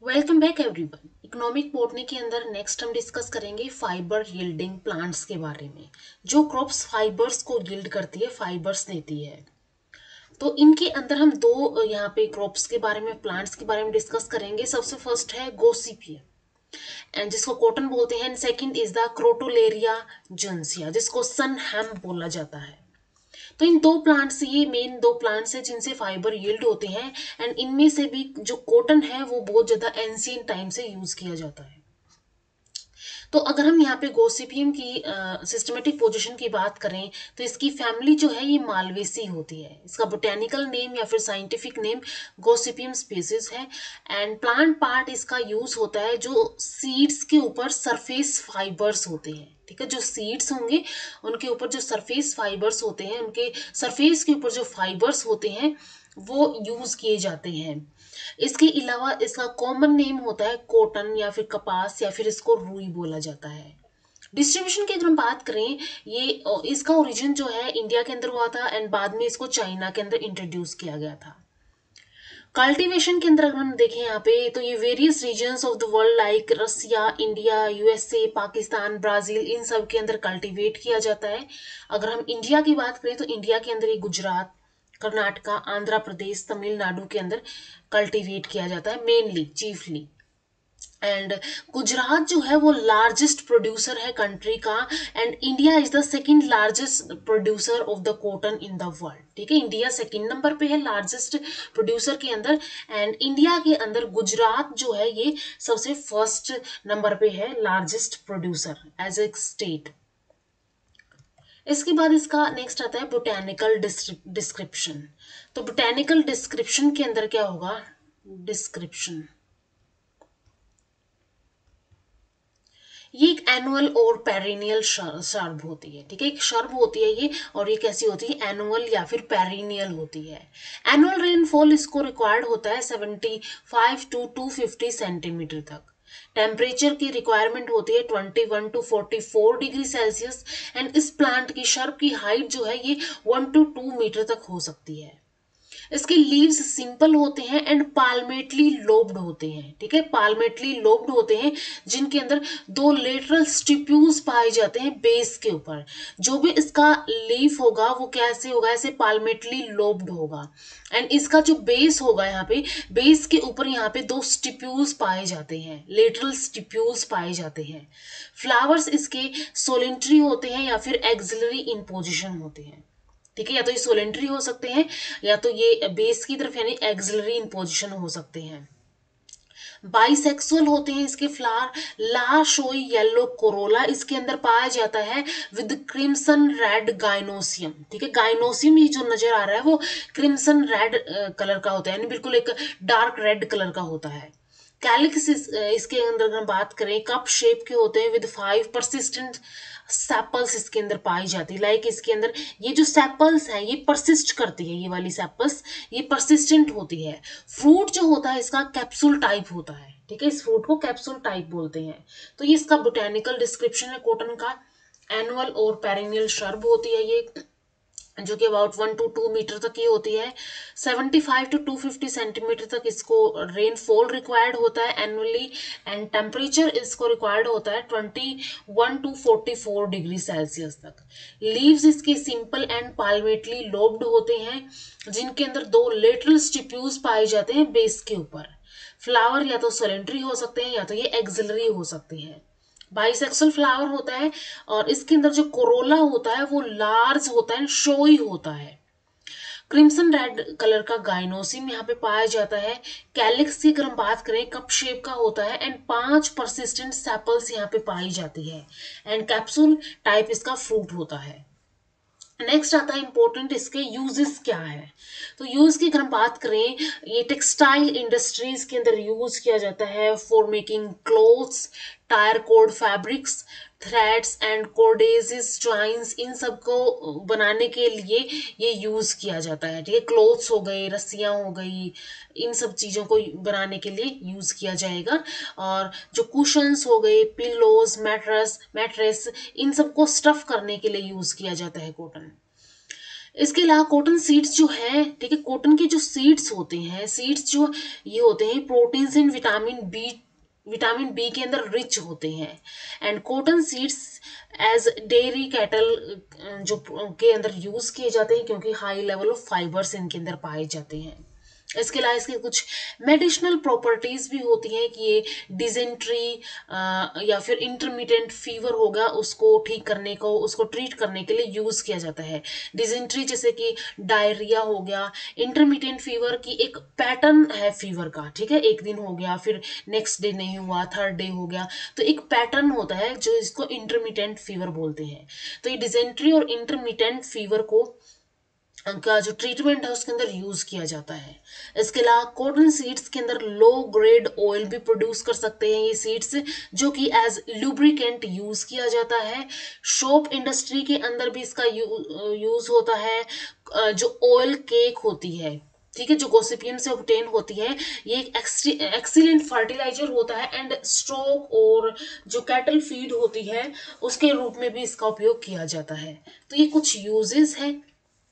Welcome back everyone. Economic botany के अंदर next हम डिस्कस करेंगे फाइबर यील्डिंग प्लांट्स के बारे में। जो क्रॉप्स फाइबर्स को यील्ड करती है, फाइबर्स देती है। तो इनके अंदर हम दो यहाँ पे क्रॉप्स के बारे में, प्लांट्स के बारे में डिस्कस करेंगे। सबसे फर्स्ट है गोसिपियम एंड जिसको कॉटन बोलते हैं, एंड सेकंड इज द क्रोटोलेरिया जिनसिया जिसको सन हेम्प बोला जाता है। तो इन दो प्लांट्स, ये मेन दो प्लांट्स हैं जिनसे फाइबर यील्ड होते हैं। एंड इनमें से भी जो कॉटन है वो बहुत ज्यादा एंशियंट टाइम से यूज किया जाता है। तो अगर हम यहाँ पे गोसिपियम की सिस्टमेटिक पोजीशन की बात करें तो इसकी फैमिली जो है ये मालवेसी होती है। इसका बोटेनिकल नेम या फिर साइंटिफिक नेम गोसिपियम स्पीसीज है। एंड प्लांट पार्ट इसका यूज होता है जो सीड्स के ऊपर सरफेस फाइबर्स होते हैं। ठीक है, जो सीड्स होंगे उनके ऊपर जो सरफेस फाइबर्स होते हैं, उनके सरफेस के ऊपर जो फाइबर्स होते हैं वो यूज किए जाते हैं। इसके अलावा इसका कॉमन नेम होता है कॉटन या फिर कपास या फिर इसको रुई बोला जाता है। डिस्ट्रीब्यूशन की अगर हम बात करें, ये इसका ओरिजिन जो है इंडिया के अंदर हुआ था एंड बाद में इसको चाइना के अंदर इंट्रोड्यूस किया गया था। कल्टीवेशन के अंदर अगर हम देखें यहाँ पे तो ये various regions of the world like Russia, India, USA, Pakistan, Brazil, इन सब के अंदर कल्टीवेट किया जाता है। अगर हम इंडिया की बात करें तो इंडिया के अंदर ये गुजरात, कर्नाटका, आंध्र प्रदेश, तमिलनाडु के अंदर कल्टीवेट किया जाता है मेनली, चीफली। एंड गुजरात जो है वो लार्जेस्ट प्रोड्यूसर है कंट्री का। And India is the second largest producer of the cotton in the world. ठीक है, इंडिया सेकंड नंबर पे है लार्जेस्ट प्रोड्यूसर के अंदर। एंड इंडिया के अंदर गुजरात जो है ये सबसे फर्स्ट नंबर पे है largest producer as a state. इसके बाद इसका नेक्स्ट आता है बोटेनिकल डिस्क्रिप्शन। तो बोटेनिकल डिस्क्रिप्शन के अंदर क्या होगा, डिस्क्रिप्शन, ये एक एनुअल और पेरिनियल शर्ब होती है। ठीक है, एक शर्ब होती है ये, और ये कैसी होती है, एनुअल या फिर पेरिनियल होती है। एनुअल रेनफॉल इसको रिक्वायर्ड होता है 75 to 250 सेंटीमीटर तक। टेम्परेचर की रिक्वायरमेंट होती है 21 to 44 डिग्री सेल्सियस। एंड इस प्लांट की शर्ब की हाइट जो है ये 1 to 2 मीटर तक हो सकती है। इसके लीव्स सिंपल होते हैं एंड पाल्मेटली लोब्ड होते हैं। ठीक है, पाल्मेटली लोब्ड होते हैं जिनके अंदर दो लेटरल स्टिप्यूल्स पाए जाते हैं बेस के ऊपर। जो भी इसका लीफ होगा वो कैसे होगा, ऐसे पाल्मेटली लोब्ड होगा। एंड इसका जो बेस होगा, यहाँ पे बेस के ऊपर यहाँ पे दो स्टिप्यूल्स पाए जाते हैं, लेटरल स्टिप्यूल्स पाए जाते हैं। फ्लावर्स इसके सोलेंट्री होते हैं या फिर एक्सिलरी इन पोजिशन होते हैं। ठीक है, या तो ये सोलेंट्री हो सकते हैं या तो ये बेस की तरफ यानी एक्सिलरी इन पोजिशन हो सकते हैं। बाइसेक्सुअल होते हैं इसके फ्लावर। ला शोई येलो कोरोला इसके अंदर पाया जाता है विद क्रिम्सन रेड गाइनोसियम। ठीक है, गाइनोसियम ये जो नजर आ रहा है वो क्रिम्सन रेड कलर का होता है, यानी बिल्कुल एक डार्क रेड कलर का होता है। कैलिक्स इसके अंदर अगर हम बात करें, कप शेप के होते हैं विद 5 परसिस्टेंट सैपल्स इसके अंदर पाई जाती है। लाइक इसके अंदर ये जो सैपल्स है ये परसिस्ट करती है, ये वाली सैपल्स ये परसिस्टेंट होती है। फ्रूट जो होता है इसका कैप्सूल टाइप होता है। ठीक है, इस फ्रूट को कैप्सूल टाइप बोलते हैं। तो ये इसका बोटेनिकल डिस्क्रिप्शन है कॉटन का। एनुअल और पेरिनियल शर्ब होती है ये, जो कि अबाउट 1 to 2 मीटर तक की होती है। 75 to 250 सेंटीमीटर तक इसको रेनफॉल रिक्वायर्ड होता है एनुअली। एंड टेम्परेचर इसको रिक्वायर्ड होता है 21 to 44 डिग्री सेल्सियस तक। लीव्स इसके सिंपल एंड पाल्मेटली लोब्ड होते हैं जिनके अंदर दो लेटरल स्टिप्यूल्स पाए जाते हैं बेस के ऊपर। फ्लावर या तो सोलेंट्री हो सकते हैं या तो ये एक्सिलरी हो सकते हैं। बाइसेक्सुअल फ्लावर होता है और इसके अंदर जो कोरोला होता है वो लार्ज होता है, शोई होता है। क्रिम्सन रेड कलर का गाइनोसियम यहाँ पे पाया जाता है। कैलिक्स की अगर हम बात करें कप शेप का होता है एंड 5 परसिस्टेंट सेपल्स यहाँ पे पाई जाती है। एंड कैप्सूल टाइप इसका फ्रूट होता है। नेक्स्ट आता है इंपॉर्टेंट, इसके यूजेस क्या है। तो यूज की अगर हम बात करें, ये टेक्सटाइल इंडस्ट्रीज के अंदर यूज किया जाता है for making clothes, tyre cord fabrics, threads and cordages, joins, इन सब को बनाने के लिए ये यूज किया जाता है। ठीक है, क्लोथ्स हो गए, रस्सियां हो गई, इन सब चीजों को बनाने के लिए यूज किया जाएगा। और जो कुशंस हो गए, पिलोज, मैट्रेस मैट्रेस, इन सबको स्टफ करने के लिए यूज किया जाता है कॉटन। इसके अलावा कॉटन सीड्स जो है, ठीक है, कॉटन के जो सीड्स होते हैं, सीड्स जो ये होते हैं प्रोटीन्स एंड विटामिन बी के अंदर रिच होते हैं। And cotton seeds as dairy cattle जो के अंदर यूज किए जाते हैं क्योंकि हाई लेवल ऑफ फाइबर्स इनके अंदर पाए जाते हैं। इसके अलावा इसके कुछ मेडिसिनल प्रॉपर्टीज भी होती हैं कि ये डिजेंट्री या फिर इंटरमिटेंट फीवर होगा उसको ठीक करने को, उसको ट्रीट करने के लिए यूज किया जाता है। डिजेंट्री जैसे कि डायरिया हो गया, इंटरमिटेंट फीवर की एक पैटर्न है फीवर का, ठीक है, एक दिन हो गया फिर नेक्स्ट डे नहीं हुआ, थर्ड डे हो गया, तो एक पैटर्न होता है जो इसको इंटरमिटेंट फीवर बोलते हैं। तो ये डिजेंट्री और इंटरमिटेंट फीवर को का जो ट्रीटमेंट है उसके अंदर यूज किया जाता है। इसके अलावा कॉटन सीड्स के अंदर लो ग्रेड ऑयल भी प्रोड्यूस कर सकते हैं ये सीड्स, जो कि एज लुब्रिकेंट यूज किया जाता है। सोप इंडस्ट्री के अंदर भी इसका यूज होता है। जो ऑयल केक होती है, ठीक है, जो गोसिपियम से ऑब्टेन होती है, ये एक एक्सीलेंट फर्टिलाइजर होता है एंड स्टॉक और जो कैटल फीड होती है उसके रूप में भी इसका उपयोग किया जाता है। तो ये कुछ यूजेस हैं,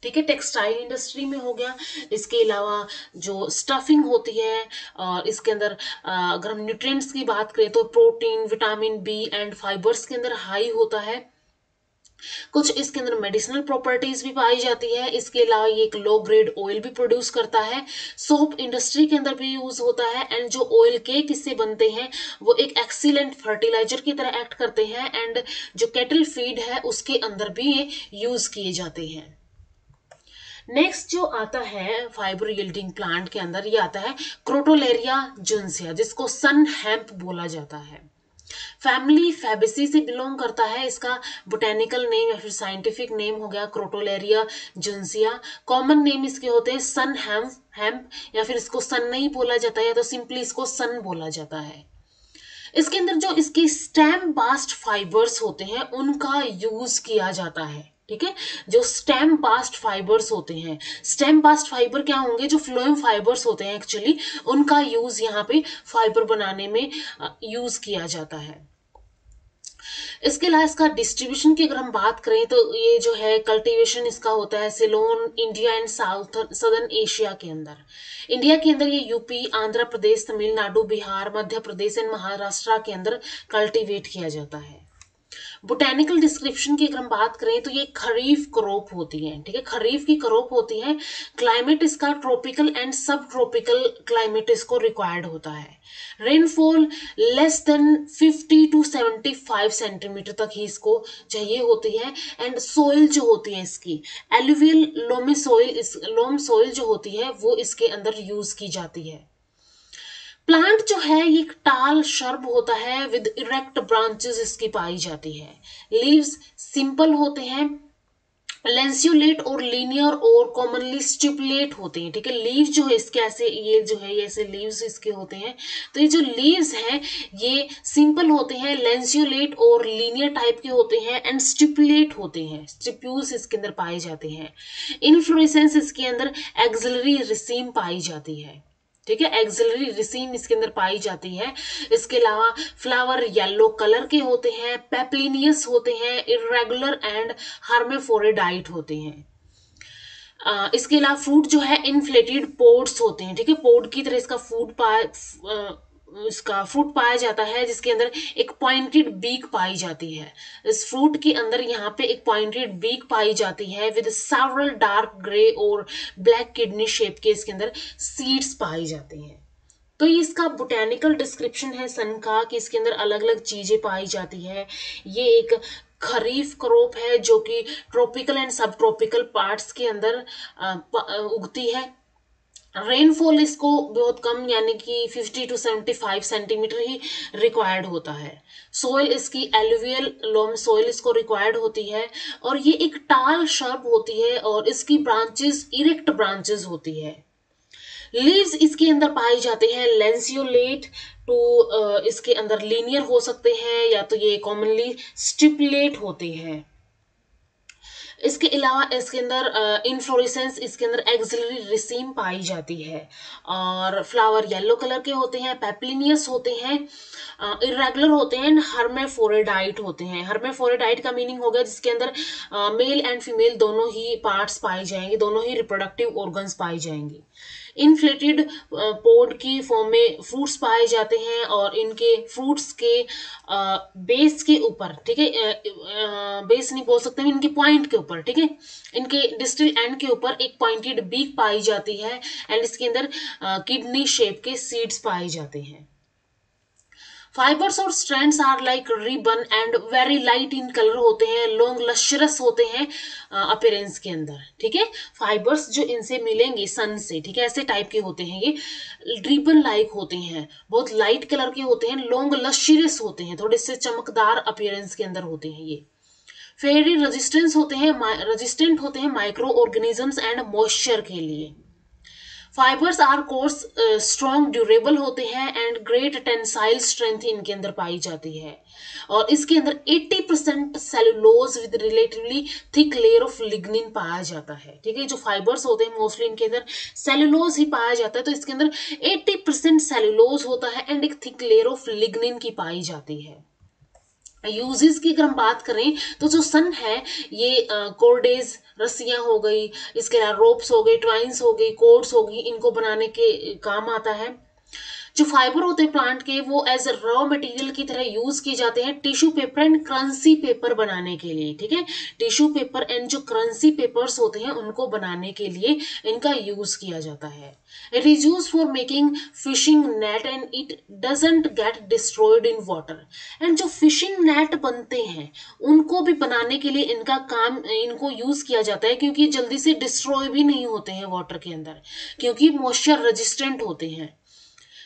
ठीक है, टेक्सटाइल इंडस्ट्री में हो गया। इसके अलावा जो स्टफिंग होती है और इसके अंदर अगर हम न्यूट्रिएंट्स की बात करें तो protein, vitamin B and fibres के अंदर हाई होता है। कुछ इसके अंदर मेडिसिनल प्रॉपर्टीज भी पाई जाती है। इसके अलावा ये एक लो ग्रेड ऑयल भी प्रोड्यूस करता है। सोप इंडस्ट्री के अंदर भी यूज होता है एंड जो ऑयल केक इससे बनते हैं वो एक एक्सीलेंट फर्टिलाइजर की तरह एक्ट करते हैं एंड जो कैटल फीड है उसके अंदर भी ये यूज किए जाते हैं। नेक्स्ट जो आता है फाइबर यील्डिंग प्लांट के अंदर, ये आता है क्रोटोलेरिया जुन्सिया, जिसको सन हेम्प बोला जाता है। फैमिली फैबेसी से बिलोंग करता है। इसका बोटेनिकल नेम या फिर साइंटिफिक नेम हो गया क्रोटोलेरिया जुन्सिया। कॉमन नेम इसके होते हैं सन हेम्प या फिर इसको सन नहीं बोला जाता है, या तो सिंपली इसको सन बोला जाता है। इसके अंदर जो इसके स्टेम बास्ट फाइबर्स होते हैं उनका यूज किया जाता है, ठीक है। जो स्टेम बास्ट फाइबर्स होते हैं, स्टेम बास्ट फाइबर क्या होंगे, जो फ्लोएम फाइबर्स होते हैं एक्चुअली, उनका यूज यहाँ पे फाइबर बनाने में यूज किया जाता है। इसके अलावा इसका डिस्ट्रीब्यूशन की अगर हम बात करें तो ये जो है कल्टीवेशन इसका होता है Ceylon, India and southern Asia के अंदर। इंडिया के अंदर ये यूपी, आंध्र प्रदेश, तमिलनाडु, बिहार, मध्य प्रदेश एंड महाराष्ट्र के अंदर कल्टीवेट किया जाता है। बोटेनिकल डिस्क्रिप्शन की अगर हम बात करें तो ये खरीफ क्रॉप होती है, ठीक है, खरीफ की क्रॉप होती है। क्लाइमेट इसका ट्रॉपिकल एंड सब ट्रॉपिकल क्लाइमेट इसको रिक्वायर्ड होता है। Rainfall less than 50 to 75 centimetre तक ही इसको चाहिए होती है। एंड सोइल जो होती है इसकी एलुवियल लोम सोइल जो होती है वो इसके अंदर यूज की जाती है। प्लांट जो है ये एक टाल शर्ब होता है विद इरेक्ट ब्रांचेस इसकी पाई जाती है। लीव्स सिंपल होते हैं, लेंसियोलेट और लीनियर और कॉमनली स्टिपुलेट होते हैं, ठीक है। लीव जो है इसके ऐसे, ये जो है ये ऐसे लीव्स इसके होते हैं। तो ये जो लीव्स हैं ये सिंपल होते हैं, लेंसियोलेट और लीनियर टाइप के होते हैं एंड स्टिपुलेट होते हैं, स्टिप्यूल्स इसके अंदर पाए जाते हैं। इन्फ्लोरेसेंस इसके अंदर एक्सिलरी रिसीम पाई जाती है, ठीक है, एक्सिलरी रिसीम इसके अंदर पाई जाती है। इसके अलावा फ्लावर येलो कलर के होते हैं, पेप्लिनियस होते हैं, इरेगुलर एंड हार्मेफोरेडाइट होते हैं। इसके अलावा फ्रूट जो है इन्फ्लेटेड पोड्स होते हैं, ठीक है, पोड की तरह इसका फ्रूट पाया जाता है जिसके अंदर एक पॉइंटेड बीक पाई जाती है। इस फ्रूट के अंदर यहाँ पे एक पॉइंटेड बीक पाई जाती है विद सेवरल डार्क ग्रे और ब्लैक किडनी शेप के इसके अंदर सीड्स पाई जाती हैं। तो ये इसका बोटेनिकल डिस्क्रिप्शन है सन का कि इसके अंदर अलग अलग चीजें पाई जाती है। ये एक खरीफ क्रॉप है जो कि ट्रॉपिकल एंड सब ट्रॉपिकल पार्ट्स के अंदर उगती है। रेनफॉल इसको बहुत कम यानी कि 50 to 75 सेंटीमीटर ही रिक्वायर्ड होता है। सोइल इसकी एलुवियल लोम सोइल इसको रिक्वायर्ड होती है और ये एक टाल शर्ब होती है और इसकी ब्रांचेस इरेक्ट ब्रांचेस होती है। लीव्स इसके अंदर पाए जाते हैं लेंसियोलेट टू इसके अंदर लीनियर हो सकते हैं या तो ये कॉमनली स्टिपुलेट होते हैं। इसके अलावा इसके अंदर इनफ्लोरेसेंस, इसके अंदर एक्सिलरी रिसीम पाई जाती है, और फ्लावर येलो कलर के होते हैं, पेपलिनियस होते हैं, इरेगुलर होते हैं, हर्मेफोरेडाइट होते हैं। हर्मेफोरेडाइट का मीनिंग हो गया जिसके अंदर मेल एंड फीमेल दोनों ही पार्ट्स पाए जाएंगे, दोनों ही रिप्रोडक्टिव ऑर्गन्स पाए जाएंगे। इनफ्लेटेड पोड की फॉर्म में फ्रूट्स पाए जाते हैं, और इनके फ्रूट्स के बेस के ऊपर, ठीक है, बेस नहीं बोल सकते, इनके पॉइंट के ऊपर, ठीक है, इनके डिस्टल एंड के ऊपर एक पॉइंटेड बीक पाई जाती है, एंड इसके अंदर किडनी शेप के सीड्स पाए जाते हैं। फाइबर्स और strands are like ribbon and very light in colour होते हैं, लॉन्ग लश्रस होते हैं अपीयरेंस के अंदर, ठीक है। फाइबर्स जो इनसे मिलेंगे सन से, ठीक है, ऐसे टाइप के होते हैं ये, रिबन लाइक होते हैं, बहुत लाइट कलर के होते हैं, लॉन्ग लश्रस होते हैं, थोड़े से चमकदार अपीयरेंस के अंदर होते हैं ये। फेरी रेजिस्टेंट होते हैं माइक्रो ऑर्गेनिजम्स एंड मॉइस्चर के लिए। Fibres are coarse, strong, durable होते हैं, एंड ग्रेट टेंसाइल स्ट्रेंथ इनके अंदर पाई जाती है, और इसके अंदर 80% cellulose with relatively thick layer of lignin पाया जाता है, ठीक है। जो फाइबर्स होते हैं मोस्टली इनके अंदर सेलुलोज ही पाया जाता है, तो इसके अंदर 80% सेलुलोज होता है, एंड एक थिक लेयर ऑफ लिग्निन की पाई जाती है। यूजेस की अगर हम बात करें तो जो सन है ये कोर्डेज, रस्सियां हो गई, इसके अलावा रोप्स हो गई, ट्वाइंस हो गई, कोड्स हो गई, इनको बनाने के काम आता है। जो फाइबर होते हैं प्लांट के वो एज रॉ मटेरियल की तरह यूज किए जाते हैं टिश्यू पेपर एंड क्रंसी पेपर बनाने के लिए, ठीक है। टिश्यू पेपर एंड जो क्रंसी पेपर्स होते हैं उनको बनाने के लिए इनका यूज किया जाता है। It is use for making fishing net and it doesn't get destroyed in water. And जो फिशिंग नेट बनते हैं उनको भी बनाने के लिए इनको यूज किया जाता है, क्योंकि जल्दी से डिस्ट्रॉय भी नहीं होते हैं वाटर के अंदर, क्योंकि मॉइस्चर रेजिस्टेंट होते हैं।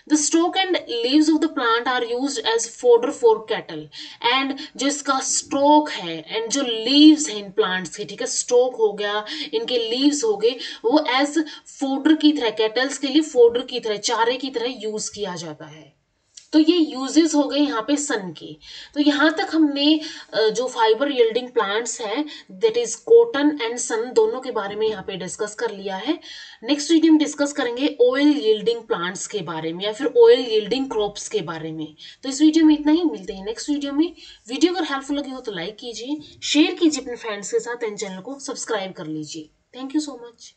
The stalk and leaves of the plant are used as fodder for cattle. And जो इसका स्टोक है एंड जो लीव्स हैं इन प्लांट्स के, ठीक है, स्टोक हो गया, इनके लीव्स हो गए, वो एज फोडर की तरह, कैटल्स के लिए फोडर की तरह, चारे की तरह यूज किया जाता है। तो ये यूजेस हो गए यहाँ पे सन के। तो यहाँ तक हमने जो फाइबर यील्डिंग प्लांट्स हैं दैट इज कॉटन एंड सन, दोनों के बारे में यहाँ पे डिस्कस कर लिया है। नेक्स्ट वीडियो में डिस्कस करेंगे ऑयल यील्डिंग प्लांट्स के बारे में, या फिर ऑयल यील्डिंग क्रॉप्स के बारे में। तो इस वीडियो में इतना ही, मिलते हैं नेक्स्ट वीडियो में। वीडियो अगर हेल्पफुल लगी हो तो लाइक कीजिए, शेयर कीजिए अपने फ्रेंड्स के साथ, एंड चैनल को सब्सक्राइब कर लीजिए। Thank you so much.